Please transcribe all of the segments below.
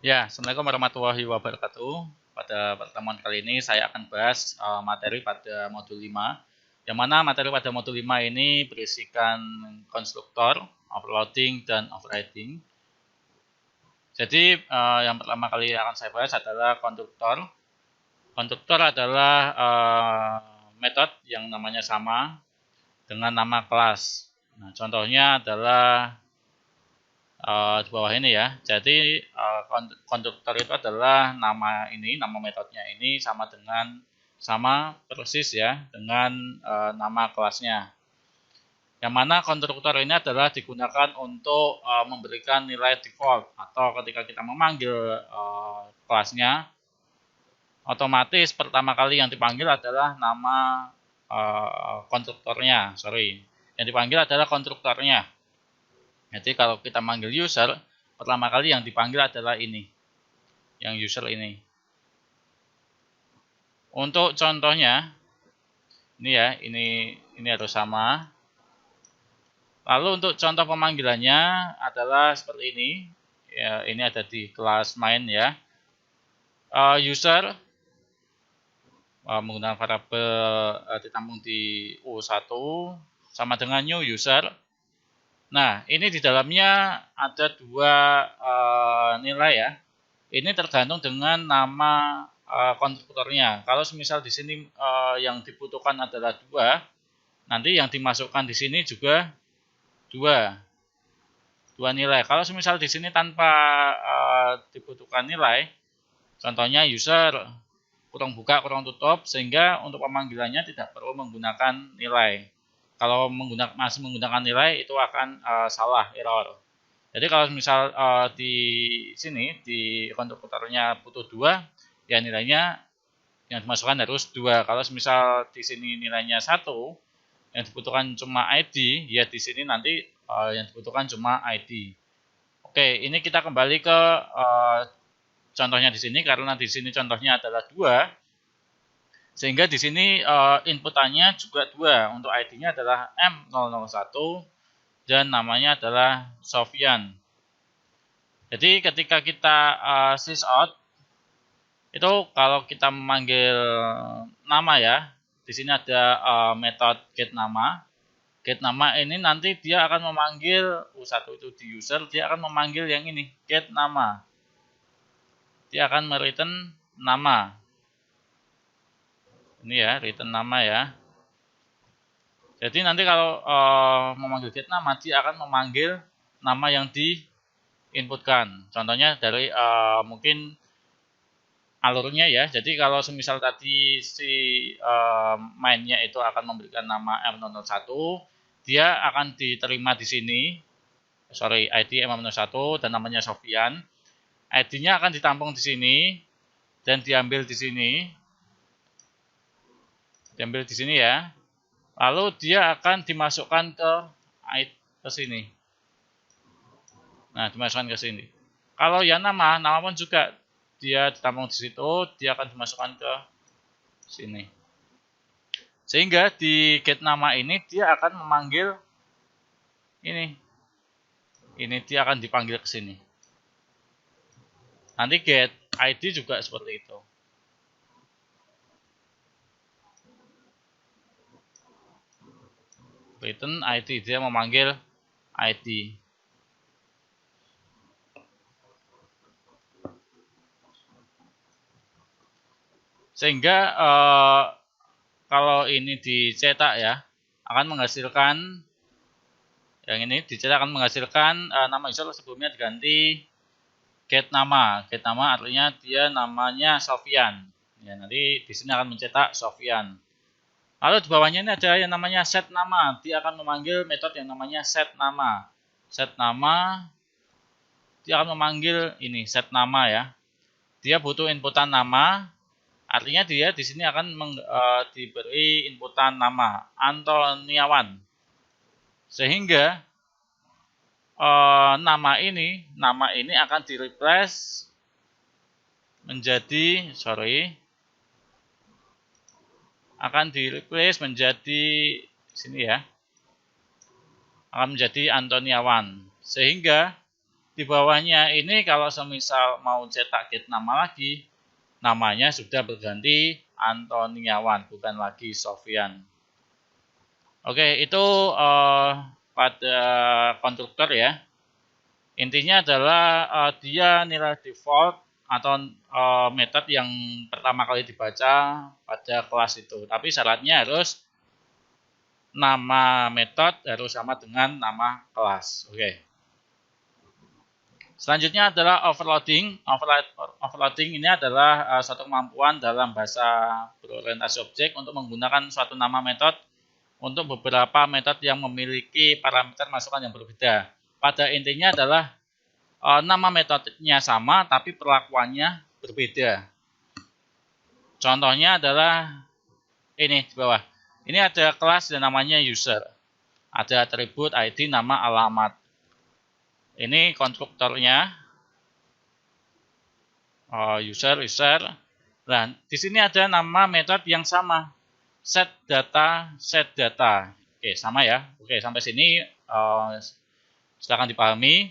Ya, Assalamualaikum warahmatullahi wabarakatuh. Pada pertemuan kali ini saya akan bahas materi pada modul 5, yang mana materi pada modul 5 ini berisikan konstruktor, overloading, dan overriding. Jadi yang pertama kali akan saya bahas adalah konstruktor. Konstruktor adalah metode yang namanya sama dengan nama kelas. Nah, contohnya adalah di bawah ini ya. Jadi konstruktor itu adalah nama metodenya ini sama persis ya dengan nama kelasnya. Yang mana konstruktor ini adalah digunakan untuk memberikan nilai default atau ketika kita memanggil kelasnya, otomatis pertama kali yang dipanggil adalah nama konstruktornya. Yang dipanggil adalah konstruktornya. Jadi kalau kita manggil user, pertama kali yang dipanggil adalah ini, yang user ini. Untuk contohnya, ini ya, ini harus sama. Lalu untuk contoh pemanggilannya adalah seperti ini. Ya, ini ada di kelas main ya. User menggunakan variabel ditampung di U1 sama dengan new user. Nah, ini di dalamnya ada dua nilai ya. Ini tergantung dengan nama konstruktornya. Kalau misal di sini yang dibutuhkan adalah 2, nanti yang dimasukkan di sini juga 2 nilai. Kalau misal di sini tanpa dibutuhkan nilai, contohnya user kurung buka kurung tutup, sehingga untuk pemanggilannya tidak perlu menggunakan nilai. Kalau masih menggunakan nilai itu akan salah, error. Jadi kalau misal di sini di konstruktornya butuh 2, ya nilainya yang dimasukkan harus 2. Kalau misal di sini nilainya 1, yang dibutuhkan cuma ID, ya di sini nanti yang dibutuhkan cuma ID. Oke, ini kita kembali ke contohnya di sini, karena di sini contohnya adalah 2, sehingga di sini inputannya juga 2. Untuk ID-nya adalah M001 dan namanya adalah Sofyan. Jadi ketika kita sysout, itu kalau kita memanggil nama ya, di sini ada metode getNama. GetNama ini nanti dia akan memanggil U1 itu di user, dia akan memanggil yang ini, getNama. Dia akan mereturn nama. Ini ya, return nama ya. Jadi nanti kalau memanggil getNama, dia akan memanggil nama yang diinputkan. Contohnya dari mungkin alurnya ya. Jadi kalau semisal tadi si mainnya itu akan memberikan nama M001, dia akan diterima di sini. ID M001 dan namanya Sofyan. ID-nya akan ditampung di sini dan diambil di sini. Diambil di sini ya. Lalu dia akan dimasukkan ke sini. Nah, dimasukkan ke sini. Kalau yang nama pun juga dia ditampung di situ, dia akan dimasukkan ke sini. Sehingga di getNama ini dia akan memanggil ini. Ini dia akan dipanggil ke sini. Nanti getID juga seperti itu. Return ID, dia memanggil ID. Sehingga kalau ini dicetak ya, akan menghasilkan yang ini dicetak akan menghasilkan nama user sebelumnya diganti getNama. GetNama artinya dia namanya Sofyan. Ya, nanti di sini akan mencetak Sofyan. Lalu di bawahnya ini ada yang namanya setNama. Dia akan memanggil metode yang namanya setNama. SetNama dia akan memanggil ini setNama ya. Dia butuh inputan nama. Artinya dia di sini akan diberi inputan nama Antoniawan. Sehingga nama ini akan di-replace menjadi sini ya. Akan menjadi Antoniawan. Sehingga di bawahnya ini kalau semisal mau cetak get nama lagi, namanya sudah berganti Antoniawan, bukan lagi Sofyan. Oke, itu pada konstruktor ya. Intinya adalah dia nilai default atau metode yang pertama kali dibaca pada kelas itu. Tapi syaratnya harus nama metode harus sama dengan nama kelas. Oke. Selanjutnya adalah overloading. Overloading ini adalah suatu kemampuan dalam bahasa berorientasi objek untuk menggunakan suatu nama metode untuk beberapa metode yang memiliki parameter masukan yang berbeda. Pada intinya adalah nama metodenya sama tapi perlakuannya berbeda. Contohnya adalah ini di bawah. Ini ada kelas yang namanya user. Ada atribut ID, nama, alamat. Ini konstruktornya. User. Nah, di sini ada nama metode yang sama. Set data. Oke, sama ya. Oke, sampai sini silakan dipahami.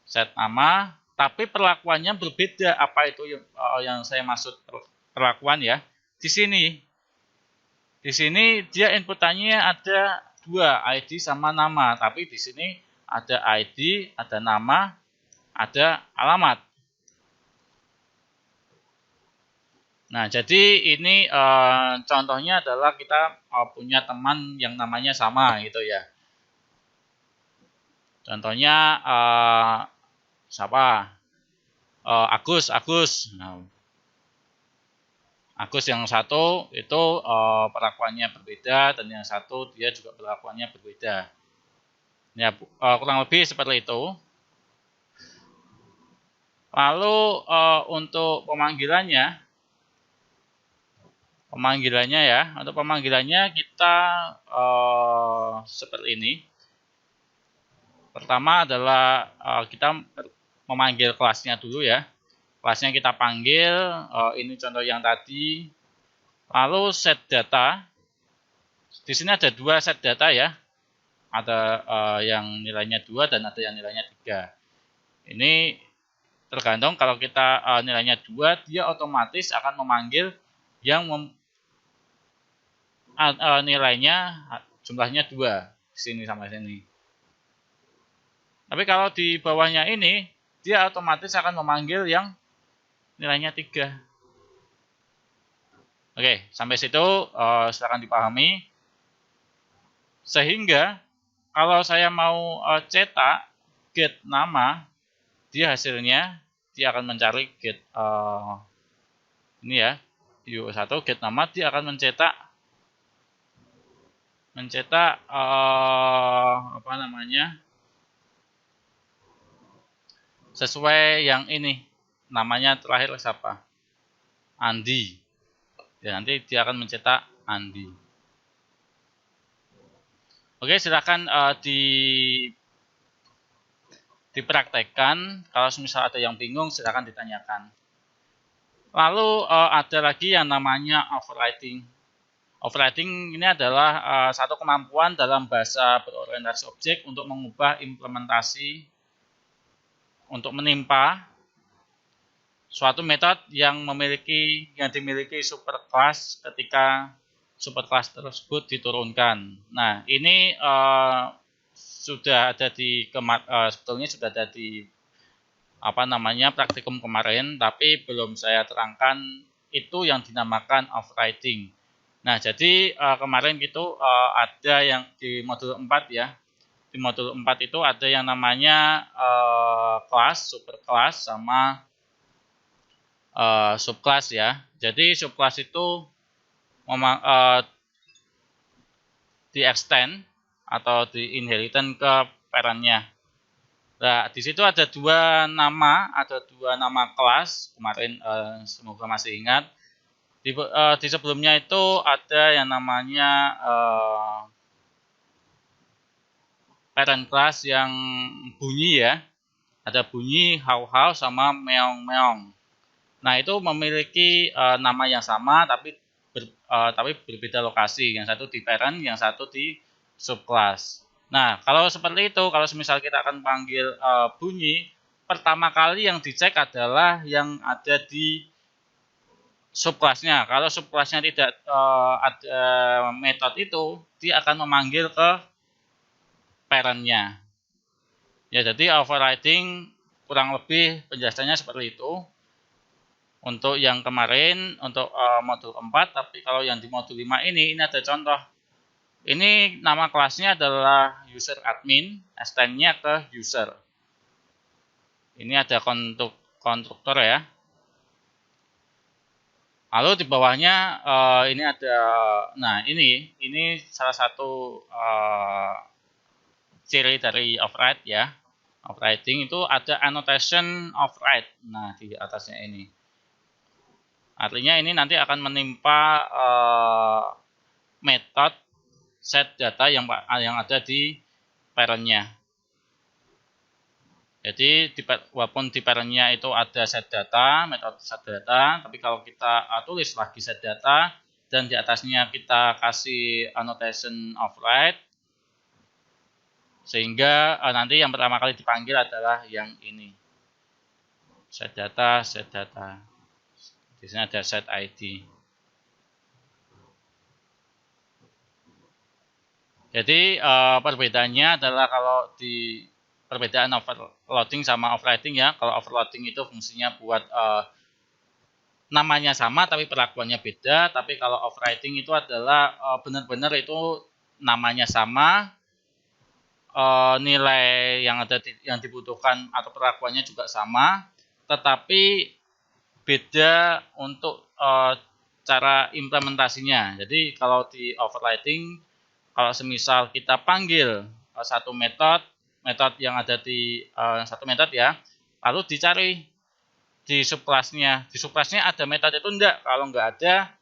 Set nama, tapi perlakuannya berbeda. Apa itu yang saya maksud perlakuan ya? Di sini dia inputannya ada 2, ID sama nama, tapi di sini ada ID, ada nama, ada alamat. Nah, jadi ini contohnya adalah kita punya teman yang namanya sama gitu ya. Contohnya siapa? Agus. Nah, Agus yang satu itu perlakuannya berbeda dan yang satu dia juga perlakuannya berbeda. Ya, kurang lebih seperti itu. Lalu untuk pemanggilannya ya, untuk pemanggilannya kita seperti ini. Pertama adalah kita memanggil kelasnya dulu ya. Kelasnya kita panggil, ini contoh yang tadi. Lalu set data. Di sini ada 2 set data ya. Ada yang nilainya 2 dan ada yang nilainya 3. Ini tergantung kalau kita nilainya 2, dia otomatis akan memanggil yang nilainya jumlahnya 2 sini sama sini. Tapi kalau di bawahnya ini dia otomatis akan memanggil yang nilainya 3. Oke, sampai situ silakan dipahami. Sehingga kalau saya mau cetak get nama, dia hasilnya dia akan mencari get ini ya, U1 get nama, dia akan mencetak apa namanya? Sesuai yang ini. Namanya terakhir siapa? Andi. Ya, nanti dia akan mencetak Andi. Oke, silakan dipraktekkan. Kalau misal ada yang bingung, silakan ditanyakan. Lalu ada lagi yang namanya overriding. Overriding ini adalah satu kemampuan dalam bahasa berorientasi objek untuk mengubah implementasi untuk menimpa suatu metode yang dimiliki superclass ketika superclass tersebut diturunkan. Nah, ini sudah ada sebetulnya sudah ada di praktikum kemarin, tapi belum saya terangkan. Itu yang dinamakan overriding. Nah, jadi kemarin itu ada yang di modul 4 ya. Di modul 4 itu ada yang namanya kelas, superclass sama subclass ya. Jadi subclass itu di-extend atau di-inheritkan ke parentnya. Nah, di situ ada 2 nama kelas. Kemarin semoga masih ingat. Di sebelumnya itu ada yang namanya parent class yang bunyi ya. Ada bunyi, how sama meong. Nah, itu memiliki nama yang sama tapi berbeda lokasi. Yang satu di parent, yang satu di subclass. Nah, kalau seperti itu, kalau misal kita akan panggil bunyi, pertama kali yang dicek adalah yang ada di subclassnya. Kalau subclassnya tidak ada metode itu, dia akan memanggil ke parentnya. Ya, jadi overriding kurang lebih penjelasannya seperti itu. Untuk yang kemarin, untuk modul 4, tapi kalau yang di modul 5 ini ada contoh. Ini nama kelasnya adalah user admin, extend-nya ke user. Ini ada konstruktor ya. Lalu di bawahnya ini ada, nah ini salah satu ciri dari override ya. Overriding itu ada annotation override. Nah, di atasnya ini. Artinya ini nanti akan menimpa metode set data yang ada di parentnya. Jadi walaupun di parentnya itu ada set data, metode set data, tapi kalau kita tulis lagi set data dan di atasnya kita kasih annotation override, sehingga nanti yang pertama kali dipanggil adalah yang ini, set data, set data. Di sini ada set ID. Jadi perbedaannya adalah kalau di perbedaan overloading sama overriding ya. Kalau overloading itu fungsinya buat namanya sama tapi perlakuannya beda. Tapi kalau overriding itu adalah benar-benar itu namanya sama, nilai yang dibutuhkan atau perlakuannya juga sama, tetapi beda untuk cara implementasinya. Jadi kalau di overriding, kalau semisal kita panggil satu metode yang ada di satu metode ya, lalu dicari di subclassnya. Di subclassnya ada metode itu enggak? Kalau enggak ada,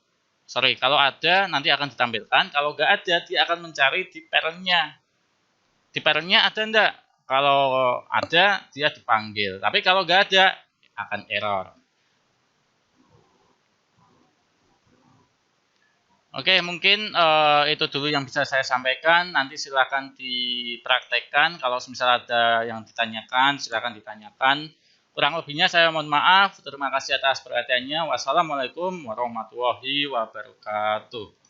kalau ada nanti akan ditampilkan. Kalau enggak ada, dia akan mencari di parentnya. Di parentnya ada enggak? Kalau ada, dia dipanggil. Tapi kalau enggak ada, akan error. Oke, mungkin itu dulu yang bisa saya sampaikan. Nanti silakan dipraktekkan. Kalau misal ada yang ditanyakan, silakan ditanyakan. Kurang lebihnya saya mohon maaf. Terima kasih atas perhatiannya. Wassalamualaikum warahmatullahi wabarakatuh.